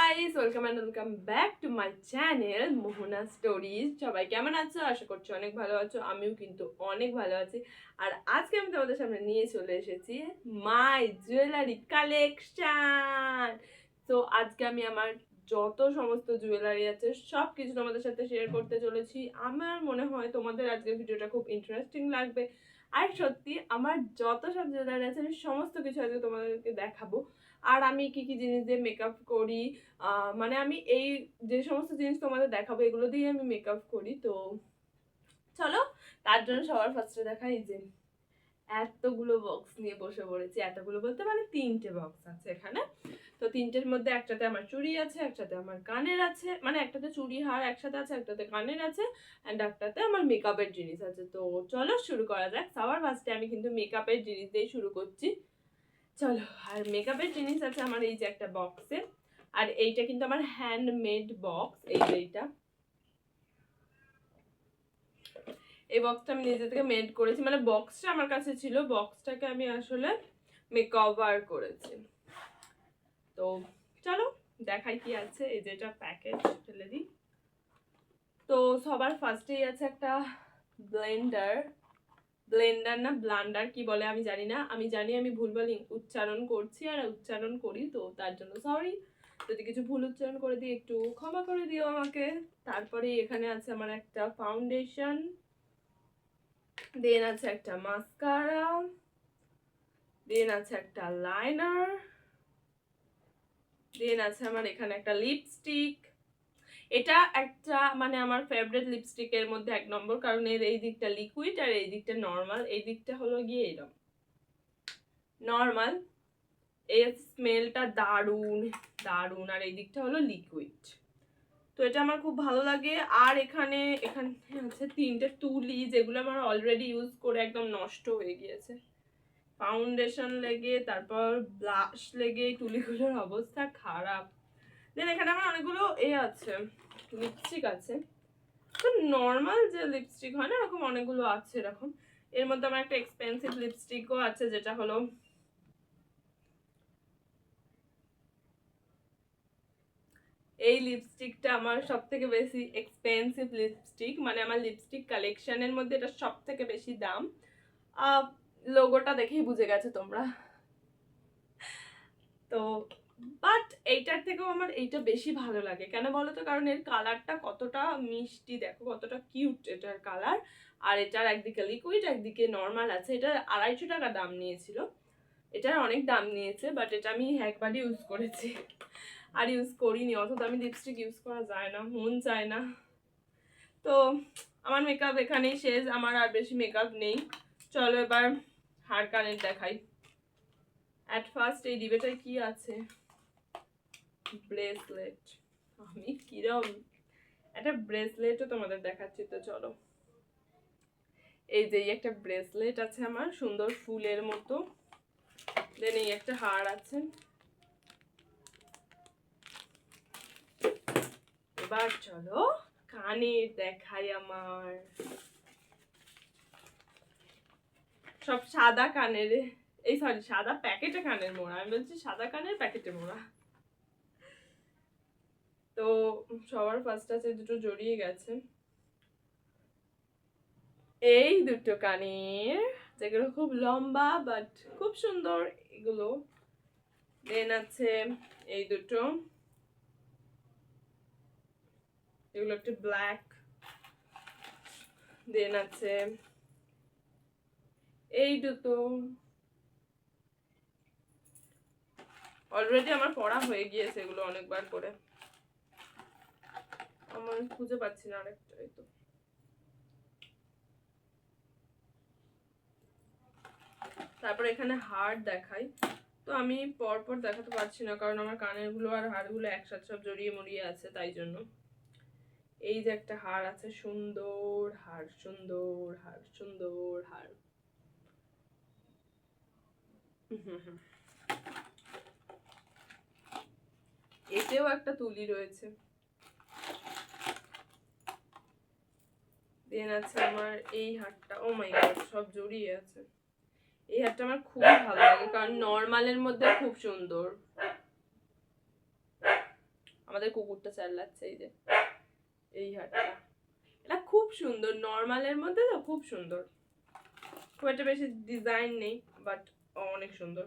Guys, welcome and welcome back to my channel Mohana stories. সবাই কেমন আছো? আশা করছি অনেক ভালো আছো। আমিও কিন্তু অনেক ভালো আছি। আর আজকে আমি তোমাদের সামনে নিয়ে চলে এসেছি মাই জুয়েলারি কালেকশন। তো আজকে আমি আমার যত সমস্ত জুয়েলারি আছে সব কিছু তোমাদের সাথে শেয়ার করতে চলেছি। আমার মনে হয় তোমাদের আজকের ভিডিওটা খুব ইন্টারেস্টিং লাগবে। আর সত্যি আমার যত সব জুয়েলারি আছে আমি সমস্ত কিছু আজকে তোমাদেরকে দেখাবো। আর আমি কি কি জিনিস দিয়ে মেকআপ করি, মানে আমি এই যে সমস্ত জিনিস তোমাদের দেখাবো এগুলো দিয়ে আমি মেকআপ করি। তো চলো, তার জন্য সবার ফার্স্টে দেখাই যে এতগুলো বক্স নিয়ে বসে পড়েছি। এতগুলো বলতে মানে 3টে বক্স আছে এখানে। তো 3টের মধ্যে একটাতে আমার চুড়ি আছে, একটাতে আমার কানের আছে, মানে একটাতে চুড়ি হার একসাথে আছে, একটাতে কানের আছে, অ্যান্ড একটাতে আমার মেকআপের জিনিস আছে। তো চলো শুরু করা যাক। সবার ফার্স্টে আমি কিন্তু মেকআপের জিনিস দিয়ে শুরু করছি। চলো, আর মেকআপের জিনিস আছে আমার এই যে একটা বক্সে। আর এইটা কিন্তু আমার হ্যান্ডমেড বক্স। এইটা এই বক্সটা আমি নিজে থেকে মেড করেছি, মানে বক্সটা আমার কাছে ছিল, বক্সটাকে আমি আসলে মেকওভার করেছি। তো চলো দেখাই কি আছে। এই যে এটা প্যাকেজ ফেলে দিই। তো সবার ফার্স্টেই আছে একটা ব্লেন্ডার। ব্লেন্ডার না ব্লান্ডার কি বলে আমি জানি না। আমি জানি আমি ভুলভাল উচ্চারণ করছি আর উচ্চারণ করি, তো তার জন্য সরি। যদি কিছু ভুল উচ্চারণ করে দিই একটু ক্ষমা করে দিও আমাকে। তারপরে এখানে আছে আমার একটা ফাউন্ডেশন, দেন আছে একটা মাস্কারা, দেন আছে একটা লাইনার, দেন আছে আমার এখানে একটা লিপস্টিক। এটা একটা মানে আমার ফেভারিট লিপস্টিকের মধ্যে 1 নম্বর, কারণ এর এই দিকটা লিকুইড আর এই দিকটা নর্মাল। এই দিকটা হলো গিয়ে এরকম নর্মাল, এর স্মেলটা দারুণ দারুণ, আর এই দিকটা হলো লিকুইড। তো এটা আমার খুব ভালো লাগে। আর এখানে এখানে আছে 3টে তুলি, যেগুলো আমার অলরেডি ইউজ করে একদম নষ্ট হয়ে গিয়েছে। ফাউন্ডেশন লেগে, তারপর ব্লাশ লেগে তুলিগুলোর অবস্থা খারাপ। দেন এখানে আমার অনেকগুলো আছে, লিপস্টিক আছে। তো নর্মাল যে লিপস্টিক হয় না এরকম অনেকগুলো আছে এরকম। এর মধ্যে আমার একটা এক্সপেন্সিভ লিপস্টিকও আছে, যেটা হলো এই লিপস্টিকটা আমার সব থেকে বেশি এক্সপেন্সিভ লিপস্টিক, মানে আমার লিপস্টিক কালেকশনের মধ্যে এটা সব থেকে বেশি দাম। লোগোটা দেখেই বুঝে গেছে তোমরা। তো বাট এইটার থেকেও আমার এইটা বেশি ভালো লাগে। কেন বলো তো? কারণ এর কালারটা কতটা মিষ্টি, দেখো কতটা কিউট এটার কালার। আর এটার একদিকে লিকুইড একদিকে নর্মাল আছে। এটা 250 টাকা দাম নিয়েছিল। এটার অনেক দাম নিয়েছে, বাট এটা আমি একবারই ইউজ করেছি আর ইউজ করিনি। অত দামি লিপস্টিক ইউজ করা যায় না, মন চায় না। তো আমার মেকআপ এখানেই শেষ, আমার আর বেশি মেকআপ নেই। চলো এবার হার কানের দেখাই। অ্যাট ফার্স্ট এই ডিবেটায় কি আছে? ব্রেসলেট। আমি কিরম একটা ব্রেসলেটও তোমাদের দেখাচ্ছি। তো চলো, এই যে একটা ব্রেসলেট আছে আমার সুন্দর ফুলের মতো। দেন এই একটা হার আছে। এবার চলো কানের দেখাই। আমার সব সাদা কানের, এই সরি সাদা প্যাকেটে কানের মোড়া, আমি বলছি সাদা কানের প্যাকেটে মোড়া। তো সবার ফার্স্ট আছে, দুটো জড়িয়ে গেছে, এই দুটো কানের, যেগুলো খুব লম্বা বাট খুব সুন্দর এগুলো। দেন আছে এই দুটো, এগুলো একটু ব্ল্যাক। দেন আছে এই দুটো, অলরেডি আমার পড়া হয়ে গিয়েছে এগুলো অনেকবার করে। আমার খুঁজে পাচ্ছি না আরেকটা। এই তো, তারপর এখানে হাড় দেখাই। তো আমি পরপর দেখাতে পারছি না, কারণ আমার কানের গুলো আর হাড়গুলো একসাথে সব জড়িয়ে মরিয়ে আছে, তাই জন্য। এই যে একটা হাড় আছে, সুন্দর হাড়, সুন্দর হাড়, সুন্দর হাড়। এতেও একটা তুলি রয়েছে। দেন আছে আমার এই হাড়টা, ও মাই গড সব জড়িয়ে আছে। এই হারটা আমার খুবই ভালো লাগে, কারণ নর্মালের মধ্যে খুব সুন্দর। আমাদের কুকুরটা চালাচ্ছে। এই যে এই হারটা, এটা খুব সুন্দর, নর্মালের মধ্যে তো খুব সুন্দর, খুব একটা বেশি ডিজাইন নেই বাট অনেক সুন্দর।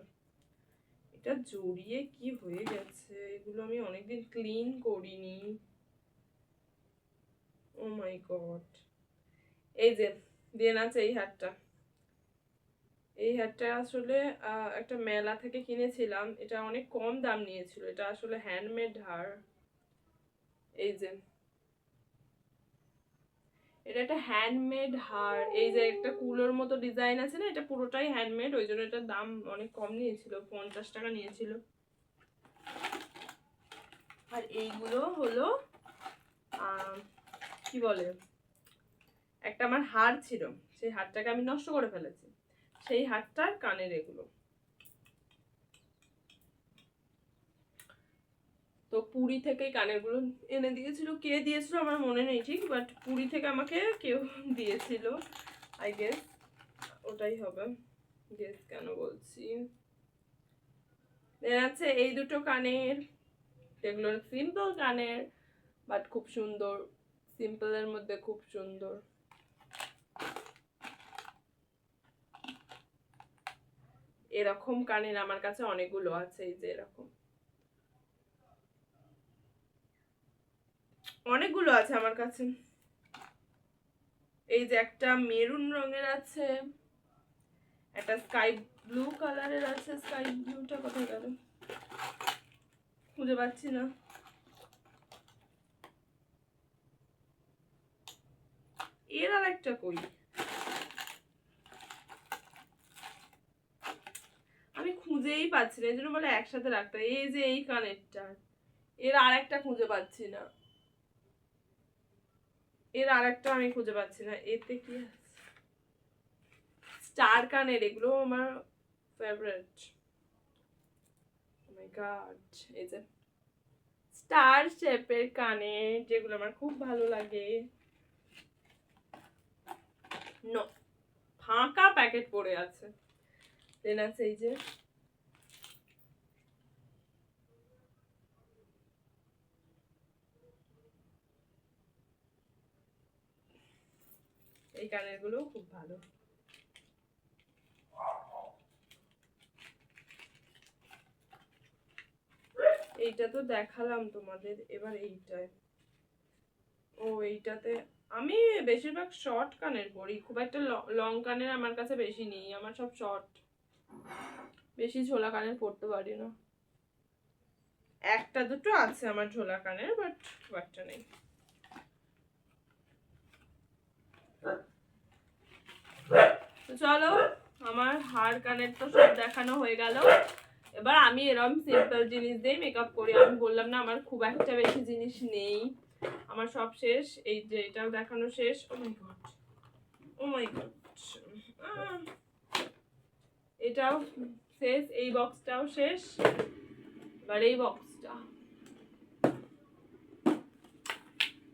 এটা জড়িয়ে কি হয়ে গেছে, এগুলো আমি অনেকদিন ক্লিন করিনি। ও মাই গড। এই যে দেন আছে এই হারটা, এই হারটা আসলে একটা মেলা থেকে কিনেছিলাম, এটা অনেক কম দাম নিয়েছিল, এটা আসলে হ্যান্ডমেড হার। এই যে এটা একটা হ্যান্ডমেড হার, এই যে একটা কুলোর মতো ডিজাইন আছে না, এটা পুরোটাই হ্যান্ডমেড, ওই জন্য এটার দাম অনেক কম নিয়েছিল, 50 টাকা নিয়েছিল। আর এইগুলো হলো কি বলে, একটা আমার হার ছিল, সেই হারটাকে আমি নষ্ট করে ফেলেছি, সেই হারটার কানের এগুলো। তো পুরী থেকে কানেরগুলো এনে দিয়েছিল, কে দিয়েছিল আমার মনে নেই ঠিক, বাট পুরী থেকে আমাকে কেউ দিয়েছিল, আই গেস ওটাই হবে, গেস কেন বলছি। দেন আছে এই দুটো কানের, যেগুলো সিম্পল কানের বাট খুব সুন্দর, সিম্পলের মধ্যে খুব সুন্দর। এরকম কানের আমার কাছে অনেকগুলো আছে, এই যে এরকম অনেকগুলো আছে আমার কাছে। এই যে একটা মেরুন রঙের আছে, একটা স্কাই ব্লু কালারের আছে, স্কাই ব্লুটা কোথায় গেল খুঁজে পাচ্ছি না। এর আর একটা কই, আমি খুঁজেই পাচ্ছি না, এই জন্য বলে একসাথে রাখতে। এই যে এই কানেরটা, এর আর একটা খুঁজে পাচ্ছি না, এর আর একটা আমি খুঁজে পাচ্ছি না, এতে কি আছে, স্টার কানের, এগুলো আমার ফেভারিট। ও মাই গড, এই যে স্টার শেপের কানে, যেগুলো আমার খুব ভালো লাগে। নো, ফাঁকা প্যাকেট পড়ে আছে। দেন আছে এই যে এই কানের গুলো খুব ভালো। এইটা তো দেখালাম তোমাদের, এবার এইটায়, ও এইটাতে আমি বেশিরভাগ শর্ট কানের পরি, খুব একটা লং কানের আমার কাছে বেশি নেই, আমার সব শর্ট, বেশি ঝোলা কানের পরতে পারি না। একটা দুটো আছে আমার ঝোলা কানের, বাট খুব একটা নেই। তো চলো, আমার হার কানের তো সব দেখানো হয়ে গেল, এবার আমি এরকম সিম্পল জিনিস দিয়ে মেকআপ করি। আমি বললাম না আমার খুব একটা বেশি জিনিস নেই, আমার সব শেষ। এই যে এটাও দেখানো শেষ, ও মাই গড, ও মাই গড, এটাও শেষ, এই বক্সটাও শেষ। এবার এই বক্সটা,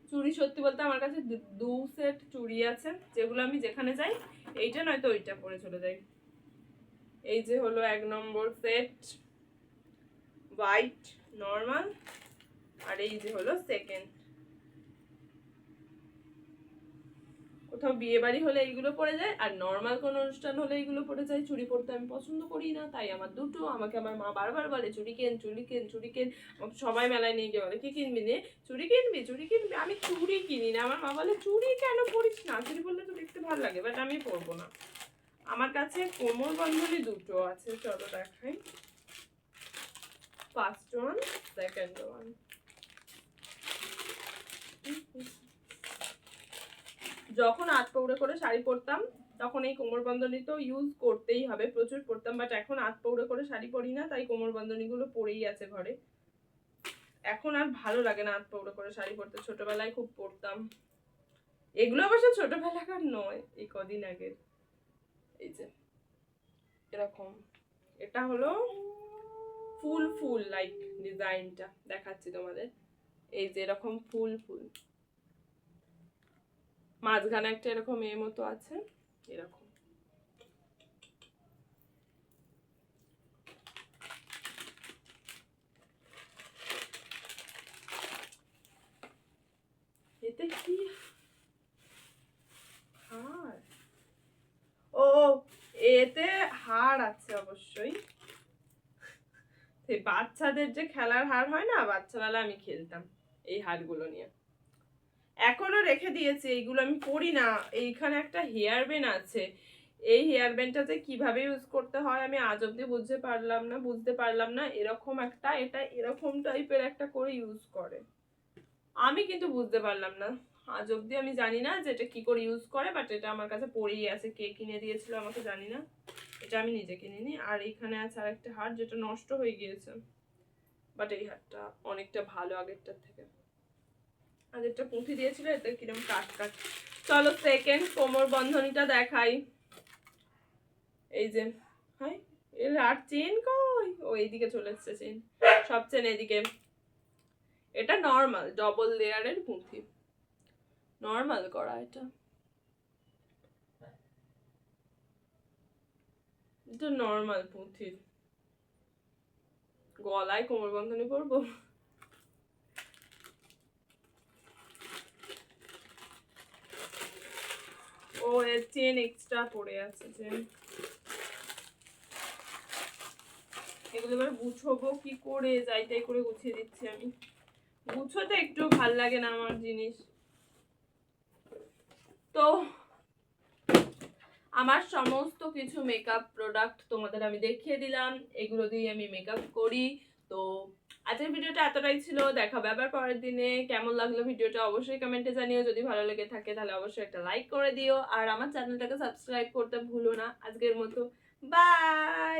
চুড়ি সত্যি বলতে আমার কাছে দু সেট চুড়ি আছে, যেগুলো আমি যেখানে যাই এইটা নয়তো ওইটা পরে চলে যাই। এই যে হলো 1 নম্বর সেট হোয়াইট নর্মাল, আর এই যে হলো সেকেন্ড। কোথাও বিয়ে বাড়ি হলে এইগুলো পরে যায়, আর নর্মাল কোনো অনুষ্ঠান হলে এইগুলো পরে যায়। চুড়ি পরতে আমি পছন্দ করি না, তাই আমার দুটো। আমাকে আমার মা বারবার বলে চুড়ি কেন, চুড়ি কেন, চুড়ি কেন। সবাই মেলায় নিয়ে গিয়ে বলে কি কিনবি নে, চুড়ি কিনবি, চুড়ি কিনবি। আমি চুড়ি কিনি না, আমার মা বলে চুড়ি কেন পরিস না, চুড়ি পরলে তো দেখতে ভালো লাগে, বাট আমি পরবো না। আমার কাছে কোমর বন্ধনী দুটো আছে, চলো দেখাই। First one, second one. যখন 8 পৌড়ে করে শাড়ি পরতাম তখন এই কোমরবন্ধনী তো ইউজ করতেই হবে, প্রচুর পরতাম, বাট এখন 8 পৌড়ে করে শাড়ি পরি না, তাই কোমরবন্ধনীগুলো পরেই আছে ঘরে। এখন আর ভালো লাগে না 8 পৌড়ে করে শাড়ি পরতে, ছোটবেলায় খুব পরতাম। এগুলো অবশ্য ছোটবেলাকার নয়, এই কদিন আগের। এই যে এরকম, এটা হলো ফুল ফুল লাইক ডিজাইনটা দেখাচ্ছি তোমাদের। এই যে এরকম ফুল ফুল, মাঝখানে একটা এরকম এর মতো আছে, এরকম। সেই বাচ্চাদের যে খেলার হার হয় না, বাচ্চাবেলা আমি খেলতাম এই হারগুলো নিয়ে, এখনো রেখে দিয়েছি। এইগুলো আমি পরি না। এইখানে একটা হেয়ার ব্যান্ড আছে, এই হেয়ার ব্যান্ডটাতে কিভাবে ইউজ করতে হয় আমি আজ অব্দি বুঝতে পারলাম না। এরকম একটা, এটা এরকম টাইপের একটা করে ইউজ করে, আমি কিন্তু বুঝতে পারলাম না আজ অব্দি। আমি জানি না যে এটা কি করে ইউজ করে, বাট এটা আমার কাছে পড়েই আছে। কে কিনে দিয়েছিল আমাকে জানি না, এটা আমি নিজে কিনিনি। আর এখানে আছে আরেকটা হার যেটা নষ্ট হয়ে গিয়েছে, বাট এই হারটা অনেকটা ভালো আগেরটার থেকে। আগেরটা পুঁথি দিয়েছিল, এতে কিরকম কাট কাট। চলো সেকেন্ড কোমর বন্ধনীটা দেখাই। এই যে হাই, এর আর চেন কই, ও এইদিকে চলে এসছে চেন, সব চেন এদিকে। এটা নর্মাল ডবল লেয়ারের পুঁথি, নর্মাল করা। এটা নর্মাল পুঁথি। গলায় কোমর বন্ধনী করবো? ও এর চেন এক্সট্রা পড়ে আছে, চেন। এগুলো এবার গুছবো কি করে, যাইটাই করে গুছিয়ে দিচ্ছি আমি। গুছোতে একটু ভাল লাগে না আমার জিনিস। তো আমার সমস্ত কিছু মেকআপ প্রোডাক্ট তোমাদের আমি দেখিয়ে দিলাম, এগুলো দিয়ে আমি মেকআপ করি। তো আজকের ভিডিওটা এতটাই ছিল, দেখাবে আবার পরের দিনে। কেমন লাগলো ভিডিওটা অবশ্যই কমেন্টে জানিও, যদি ভালো লেগে থাকে তাহলে অবশ্যই একটা লাইক করে দিও, আর আমার চ্যানেলটাকে সাবস্ক্রাইব করতে ভুলো না। আজকের মতো বাই।